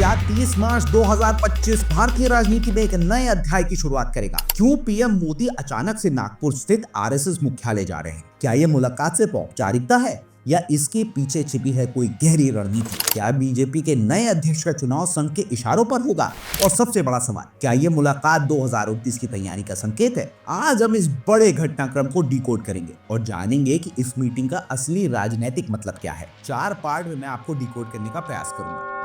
क्या 30 मार्च 2025 भारतीय राजनीति में एक नए अध्याय की शुरुआत करेगा? क्यों पीएम मोदी अचानक से नागपुर स्थित आरएसएस मुख्यालय जा रहे हैं? क्या यह मुलाकात सिर्फ औपचारिकता है या इसके पीछे छिपी है कोई गहरी रणनीति? क्या बीजेपी के नए अध्यक्ष का चुनाव संघ के इशारों पर होगा? और सबसे बड़ा सवाल, क्या यह मुलाकात 2029 की तैयारी का संकेत है? आज हम इस बड़े घटनाक्रम को डिकोड करेंगे और जानेंगे कि इस मीटिंग का असली राजनीतिक मतलब क्या है। 4 पार्ट में मैं आपको डिकोड करने का प्रयास करूंगा।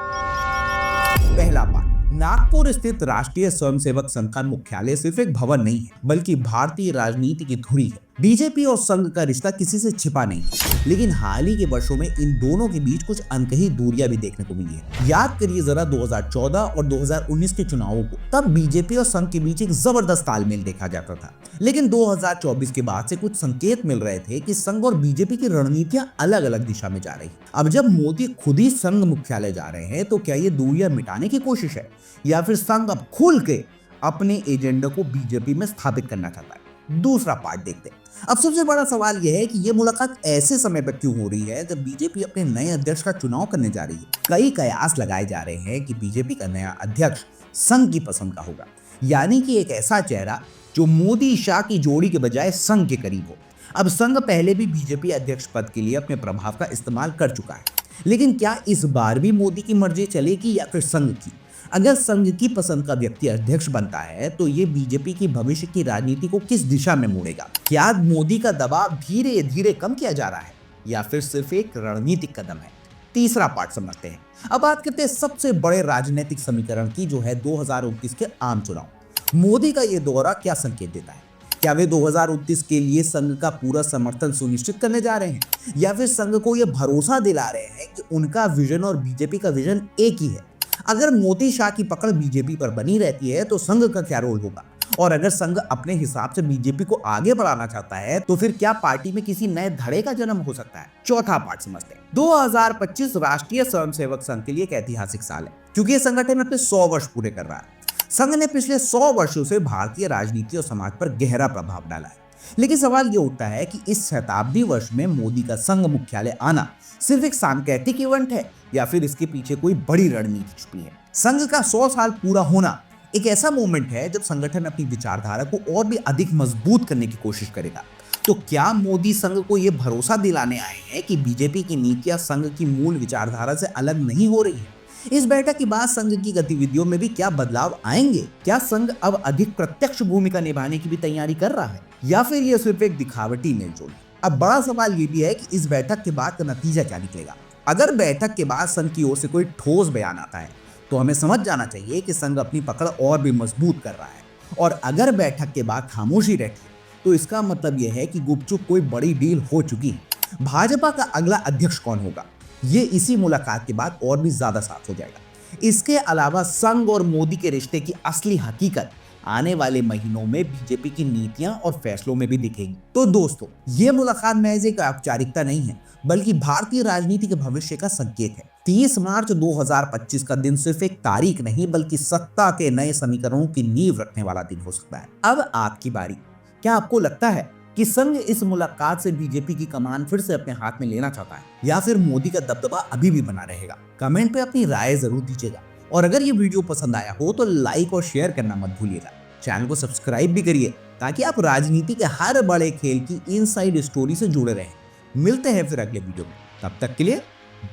पहला पार्ट, नागपुर स्थित राष्ट्रीय स्वयंसेवक संघ का मुख्यालय सिर्फ एक भवन नहीं है, बल्कि भारतीय राजनीति की धुरी है। बीजेपी और संघ का रिश्ता किसी से छिपा नहीं, लेकिन हाल ही के वर्षों में इन दोनों के बीच कुछ अनकही दूरियां भी देखने को मिली है। याद करिए जरा 2014 और 2019 के चुनावों को। तब बीजेपी और संघ के बीच एक जबरदस्त तालमेल देखा जाता था, लेकिन 2024 के बाद से कुछ संकेत मिल रहे थे कि संघ और बीजेपी की रणनीतियां अलग अलग दिशा में जा रही। अब जब मोदी खुद ही संघ मुख्यालय जा रहे हैं, तो क्या ये दूरियां मिटाने की कोशिश है या फिर संघ अब खुल के अपने एजेंडा को बीजेपी में स्थापित करना चाहता है? दूसरा पार्ट देखते हैं। अब सबसे बड़ा सवाल यह है कि यह मुलाकात ऐसे समय पर क्यों हो रही है जब बीजेपी अपने नए अध्यक्ष का चुनाव करने जा रही है। कई कयास लगाए जा रहे हैं कि बीजेपी का नया अध्यक्ष संघ की पसंद का होगा, यानी कि एक ऐसा चेहरा जो मोदी शाह की जोड़ी के बजाय संघ के करीब हो। अब संघ पहले भी बीजेपी अध्यक्ष पद के लिए अपने प्रभाव का इस्तेमाल कर चुका है, लेकिन क्या इस बार भी मोदी की मर्जी चलेगी या फिर संघ की? अगर संघ की पसंद का व्यक्ति अध्यक्ष बनता है तो ये बीजेपी की भविष्य की राजनीति को किस दिशा में मोड़ेगा? क्या मोदी का दबाव धीरे धीरे कम किया जा रहा है या फिर सिर्फ एक रणनीतिक कदम है? तीसरा पार्ट समझते हैं। अब बात करते हैं सबसे बड़े राजनीतिक समीकरण की, जो है 2029 के आम चुनाव। मोदी का ये दौरा क्या संकेत देता है? क्या वे 2029 के लिए संघ का पूरा समर्थन सुनिश्चित करने जा रहे हैं या फिर संघ को यह भरोसा दिला रहे हैं कि उनका विजन और बीजेपी का विजन एक ही है? अगर मोदी शाह की पकड़ बीजेपी पर बनी रहती है तो संघ का क्या रोल होगा? और अगर संघ अपने हिसाब से बीजेपी को आगे बढ़ाना चाहता है तो फिर क्या पार्टी में किसी नए धड़े का जन्म हो सकता है? चौथा पार्ट समझते हैं। 2025 राष्ट्रीय स्वयंसेवक संघ के लिए एक ऐतिहासिक साल है, क्योंकि यह संगठन अपने 100 वर्ष पूरे कर रहा है। संघ ने पिछले 100 वर्षों से भारतीय राजनीति और समाज पर गहरा प्रभाव डाला है, लेकिन सवाल ये उठता है कि इस शताब्दी वर्ष में मोदी का संघ मुख्यालय आना सिर्फ एक सांकेतिक इवेंट है या फिर इसके पीछे कोई बड़ी रणनीति छुपी है? संघ का 100 साल पूरा होना एक ऐसा मोमेंट है जब संगठन अपनी विचारधारा को और भी अधिक मजबूत करने की कोशिश करेगा। तो क्या मोदी संघ को यह भरोसा दिलाने आए हैं कि बीजेपी की नीतियां संघ की मूल विचारधारा से अलग नहीं हो रही है? इस बैठक के बाद संघ की गतिविधियों में भी क्या बदलाव आएंगे? क्या संघ अब अधिक प्रत्यक्ष भूमिका निभाने की भी तैयारी कर रहा है या फिर यह सिर्फ एक दिखावटी मेलजोल? अब बड़ा सवाल ये भी है कि इस बैठक के बाद का नतीजा क्या निकलेगा। अगर बैठक के बाद संघ की ओर से कोई ठोस बयान आता है तो हमें समझ जाना चाहिए कि संघ अपनी पकड़ और भी मजबूत कर रहा है, और अगर बैठक के बाद खामोशी रहती तो इसका मतलब यह है कि गुपचुप कोई बड़ी डील हो चुकी है। भाजपा का अगला अध्यक्ष कौन होगा, ये इसी मुलाकात के बाद और भी ज्यादा साफ हो जाएगा। इसके अलावा संघ और मोदी के रिश्ते की असली हकीकत आने वाले महीनों में बीजेपी की नीतियां और फैसलों में भी दिखेगी। तो दोस्तों, ये मुलाकात महज एक औपचारिकता नहीं है, बल्कि भारतीय राजनीति के भविष्य का संकेत है। 30 मार्च 2025 का दिन सिर्फ एक तारीख नहीं, बल्कि सत्ता के नए समीकरणों की नींव रखने वाला दिन हो सकता है। अब आपकी बारी। क्या आपको लगता है कि संघ इस मुलाकात से बीजेपी की कमान फिर से अपने हाथ में लेना चाहता है या फिर मोदी का दबदबा अभी भी बना रहेगा? कमेंट पे अपनी राय जरूर दीजिएगा, और अगर ये वीडियो पसंद आया हो तो लाइक और शेयर करना मत भूलिएगा। चैनल को सब्सक्राइब भी करिए ताकि आप राजनीति के हर बड़े खेल की इनसाइड स्टोरी से जुड़े रहें। मिलते हैं फिर अगले वीडियो में, तब तक के लिए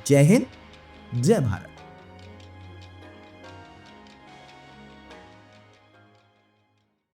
जय हिंद, जय भारत।